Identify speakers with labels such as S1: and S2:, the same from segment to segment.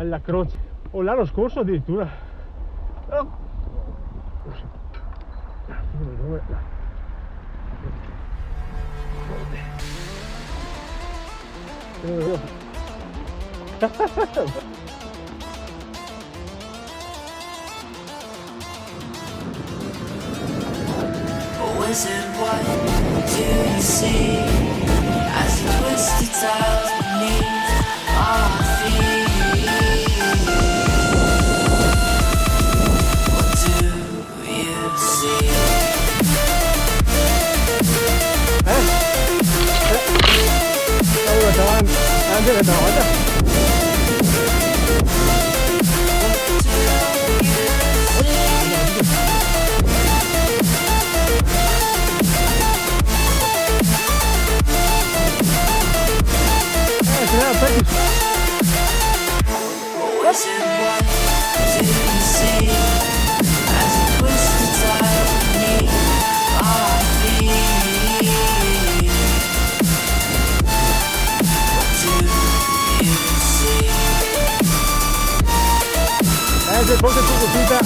S1: alla croce, o l'anno scorso addirittura. Oh.
S2: Wizard, what do you see as the twisted tiles beneath our feet? What do you see?
S1: Allora, davanti, anche le davanti.
S2: Wizard, what do you see as the twisted tiles beneath our feet? What do you see?
S1: Se fosse tutto tutta.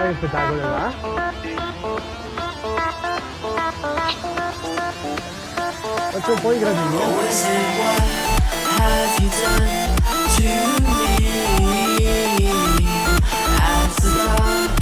S1: Che spettacolo là. Faccio un po' i gradini.
S2: Wizard, what have you done to me? As the dark